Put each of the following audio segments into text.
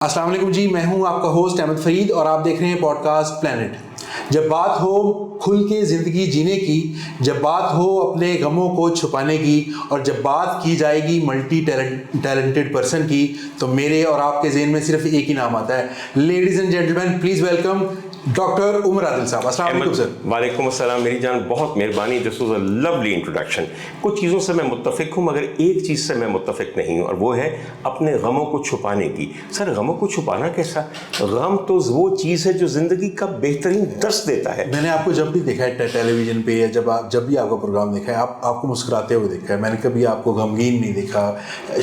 अस्सलाम वालेकुम जी, मैं हूं आपका होस्ट अहमद फरीद और आप देख रहे हैं पॉडकास्ट प्लैनेट। जब बात हो खुल के ज़िंदगी जीने की, जब बात हो अपने गमों को छुपाने की और जब बात की जाएगी मल्टी टैलेंटेड पर्सन की, तो मेरे और आपके ज़हन में सिर्फ एक ही नाम आता है। Ladies and gentleman, please welcome doctor Umar Adil साहब। अस्सलाम वालेकुम सर। वालेकुम अस्सलाम मेरी जान, बहुत मेहरबानी। This was a lovely introduction. कुछ चीज़ों से मैं मुत्तफिक हूँ मगर एक चीज़ से मैं मुत्तफिक नहीं हूँ और वो है अपने गमों को छुपाने की। सर, गमों को छुपाना कैसा? गम तो वो चीज़ है जो ज़िंदगी का बेहतरीन दर्स देता है। मैंने आपको जब भी देखा है टेलीविज़न पे या जब भी आपका प्रोग्राम देखा है, आपको मुस्कुराते हुए देखा है। मैंने कभी आपको गमगीन नहीं देखा,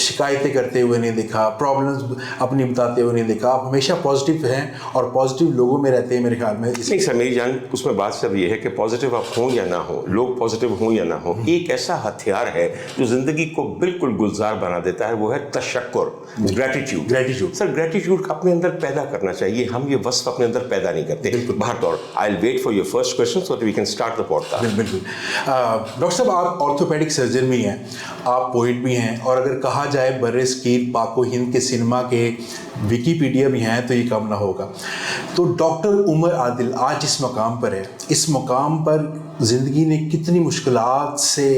शिकायतें करते हुए नहीं देखा, प्रॉब्लम्स अपनी बताते हुए नहीं देखा। आप हमेशा पॉजिटिव हैं और पॉजिटिव लोगों में रहते हैं मेरे ख्याल में। नहीं सर, मेरी जान, उसमें बात सब ये है कि पॉजिटिव आप हों या ना हो, लोग पॉजिटिव हों या ना हो, एक ऐसा हथियार है जो ज़िंदगी को बिल्कुल गुलजार बना देता है, वो है तशक्कुर, ग्रेटिट्यूड। सर, ग्रेटिट्यूड अपने अंदर पैदा करना चाहिए। हम ये वस्फ अपने अंदर पैदा नहीं करते। बाहर दौड़। I will wait for your first question so that we can start the podcast. बिल्कुल। डॉक्टर साहब, आप ऑर्थोपेडिक सर्जन भी हैं, आप पोइट भी हैं और अगर कहा जाए बर्रस्कीर पाको हिंद के सिनेमा के विकीपीडिया भी हैं तो ये कम ना होगा। तो डॉक्टर उमर आदिल आज इस मकाम पर है। इस मकाम पर ज़िंदगी ने कितनी मुश्किलात से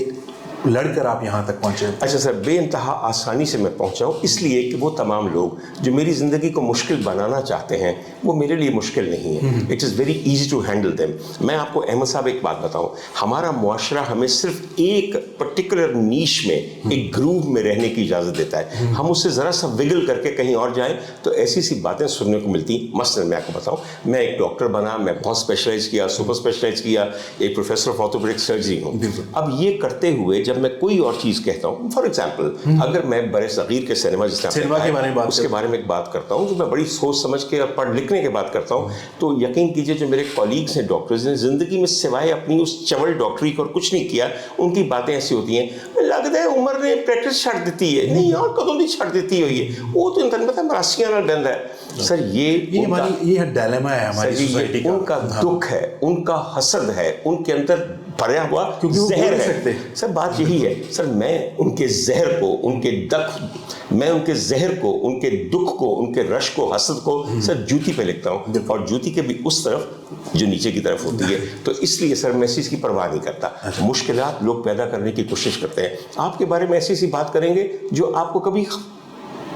लड़कर आप यहाँ तक पहुँचे? अच्छा सर, बेइंतहा आसानी से मैं पहुँचा हूँ इसलिए कि वो तमाम लोग जो मेरी ज़िंदगी को मुश्किल बनाना चाहते हैं वो मेरे लिए मुश्किल नहीं है। It is very easy to handle them. मैं आपको अहमद साहब एक बात बताऊँ, हमारा मुआशरा हमें सिर्फ एक पर्टिकुलर नीश में, एक ग्रूव में रहने की इजाज़त देता है। हम उससे ज़रा सा विगल करके कहीं और जाएँ तो ऐसी सी बातें सुनने को मिलती। मसलन मैं आपको बताऊँ, मैं एक डॉक्टर बना, मैं बहुत स्पेशलाइज किया, सुपर स्पेशलाइज किया, एक प्रोफेसर ऑफ ऑर्थोपेडिक सर्जरी हूँ। अब ये करते हुए जब मैं कोई और चीज़ कहता हूँ, फॉर एग्जाम्पल अगर मैं बड़े सगीर के सिनेमा के बारे में उसके बारे में एक बात करता हूँ जो मैं बड़ी सोच समझ के और पढ़ लिखने के बाद करता हूँ, तो यकीन कीजिए जो मेरे कॉलीग्स हैं डॉक्टर्स ने ज़िंदगी में सिवाय अपनी उस चवल डॉक्टरी को और कुछ नहीं किया, उनकी बातें ऐसी होती हैं लगता है उमर ने प्रैक्टिस छड़ देती है। नहीं यार, कदों नहीं छड़ देती हुई है, वो तो इंसान पता है मरासियाँ नाल बंद है। सर ये डायलेमा है हमारी सोसाइटी का। उनका दुख है, उनका हसद है, उनके अंदर भरा हुआ जहर है। सर बात यही है सर, मैं उनके जहर को, उनके जहर को, उनके दुख को, उनके रश को, हसद को सर जूती पे लिखता हूँ और जूती के भी उस तरफ जो नीचे की तरफ होती है। तो इसलिए सर मैं इस चीज़ की परवाह नहीं करता। मुश्किलात लोग पैदा करने की कोशिश करते हैं। आपके बारे में ऐसी बात करेंगे जो आपको कभी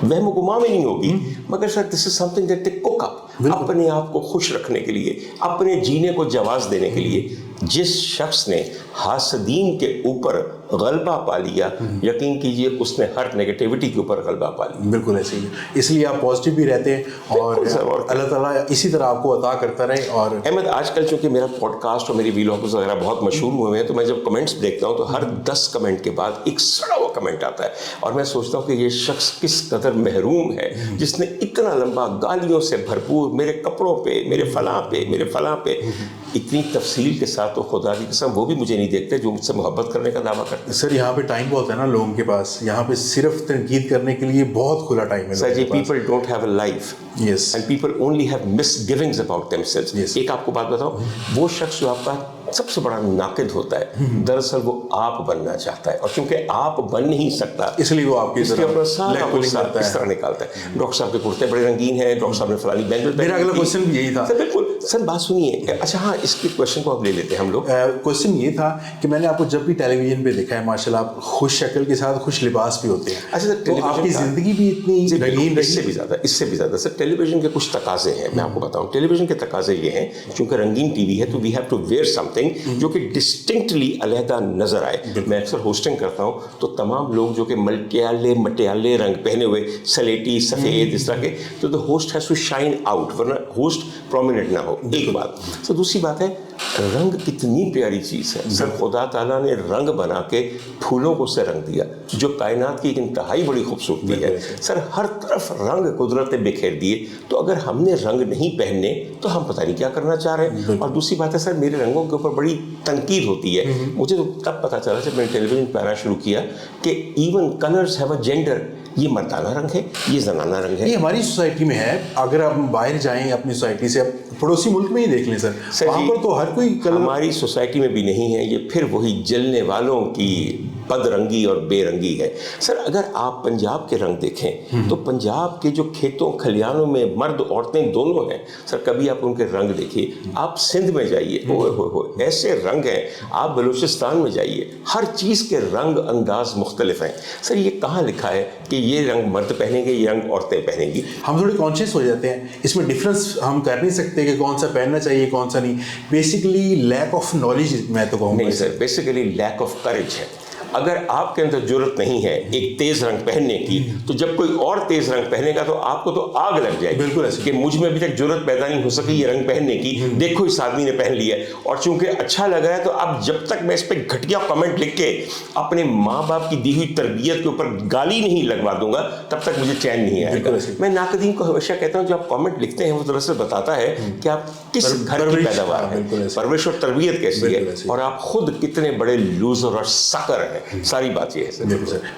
वहम गुमा में नहीं होगी, मगर sir this is something that they cook up, अपने आप को खुश रखने के लिए, अपने जीने को जवाब देने के लिए। जिस शख्स ने हासदीन के ऊपर गलबा पा लिया, यकीन कीजिए उसने हर नेगेटिविटी के ऊपर गलबा पा लिया। बिल्कुल ऐसे ही है, इसलिए आप पॉजिटिव भी रहते हैं और अल्लाह ताला इसी तरह आपको अता करता रहे। और अहमद, आजकल चूँकि मेरा पॉडकास्ट और मेरी वीलॉग्स वगैरह बहुत मशहूर हुए हैं, तो मैं जब कमेंट्स देखता हूँ तो हर 10 कमेंट के बाद एक सड़ा हुआ कमेंट आता है और मैं सोचता हूँ कि ये शख्स किस कदर महरूम है जिसने इतना लंबा गालियों से भरपूर मेरे कपड़ों पे, मेरे फलां पे इतनी तफसील के साथ, तो खुदा की कसम वो भी मुझे नहीं देखते जो मुझसे मोहब्बत करने का दावा करते हैं। सर यहाँ पे टाइम बहुत है ना लोगों के पास, यहाँ पे सिर्फ तनकीद करने के लिए बहुत खुला टाइम है sir ji. People don't have a life, yes, and people only have misgivings about themselves. एक आपको बात बताऊं, वो शख्स जो आपका सबसे बड़ा नाकिद होता है, दरअसल वो आप बनना चाहता है और क्योंकि आप बन नहीं सकता इसलिए वो आपकी इस तरह निकालता है। डॉक्टर साहब के कुर्ते बड़े रंगीन हैं, डॉक्टर साहब ने फलानी बैंगल। मेरा अगला क्वेश्चन भी यही था सर। बिल्कुल सर, बात सुनिए। अच्छा हाँ, इसके क्वेश्चन को अब ले लेते हैं हम लोग। क्वेश्चन ये था कि मैंने आपको जब भी टेलीविजन पे देखा है, माशाल्लाह आप खुश शक्ल के साथ खुश लिबास भी होते हैं। अच्छा सर, तो आपकी जिंदगी भी इतनी रंगीन, इससे भी ज़्यादा सर टेलीविजन के कुछ तकाजे हैं। मैं आपको बताऊं, टेलीविजन के तकाजे ये हैं, चूंकि रंगीन टीवी है तो we have to wear something जो कि डिस्टिंक्टली अलहदा नजर आए। मैं अक्सर होस्टिंग करता हूँ तो तमाम लोग जो कि मटियाले रंग पहने हुए, सलेटी सफ़ेद इस तरह के, तो the host has to shine out, वरना होस्ट प्रोमिनेंट ना हो। एक बात। तो दूसरी बात है, रंग कितनी प्यारी चीज़ है सर। खुदा ताला ने रंग बना के फूलों को उससे रंग दिया जो कायनात की एक इंतहाई बड़ी खूबसूरती है सर। हर तरफ रंग कुदरत ने बिखेर दिए, तो अगर हमने रंग नहीं पहनने तो हम पता नहीं क्या करना चाह रहे हैं। और दूसरी बात है सर, मेरे रंगों के ऊपर बड़ी तनकीद होती है। मुझे तो तब पता चला जब मैंने टेलीविजन पर आना शुरू किया कि even colours have a gender. ये मर्दाना रंग है, ये जनाना रंग है। ये हमारी सोसाइटी में है। अगर आप बाहर जाएं अपनी सोसाइटी से, पड़ोसी मुल्क में ही देख लें सर, वहाँ पर तो हर कोई हमारी सोसाइटी में भी नहीं है। ये फिर वही जलने वालों की बदरंगी और बेरंगी है। सर अगर आप पंजाब के रंग देखें तो पंजाब के जो खेतों खलियानों में मर्द औरतें दोनों हैं सर, कभी आप उनके रंग देखिए। आप सिंध में जाइए, ओए होए ऐसे रंग हैं। आप बलूचिस्तान में जाइए, हर चीज़ के रंग अंदाज मुख्तलिफ हैं। सर ये कहाँ लिखा है कि ये रंग मर्द पहनेंगे, ये रंग औरतें पहनेंगी? हम थोड़े कॉन्शियस हो जाते हैं, इसमें डिफरेंस हम कर नहीं सकते कि कौन सा पहनना चाहिए कौन सा नहीं। बेसिकली लैक ऑफ नॉलेज मैं तो कहूँगा। नहीं sir, basically lack of courage है। अगर आपके अंदर जरूरत नहीं है एक तेज रंग पहनने की, तो जब कोई और तेज रंग पहनेगा तो आपको तो आग लग जाएगी। बिल्कुल ऐसे कि मुझ में अभी तक जरूरत पैदा नहीं हो सकी ये रंग पहनने की, देखो इस आदमी ने पहन लिया है। और चूंकि अच्छा लग रहा है तो अब जब तक मैं इस पर घटिया कमेंट लिख के अपने माँ बाप की दी हुई तरबियत के ऊपर गाली नहीं लगवा दूंगा, तब तक मुझे चैन नहीं आएगा। मैं नाकदीन को हमेशा कहता हूँ, जो आप कमेंट लिखते हैं वो दरअसल बताता है कि आप किस घर की पैदावार है, परवरिश और तरबियत कैसी है, और आप खुद कितने बड़े लूजर और सकर हैं। सारी बात ये है सर।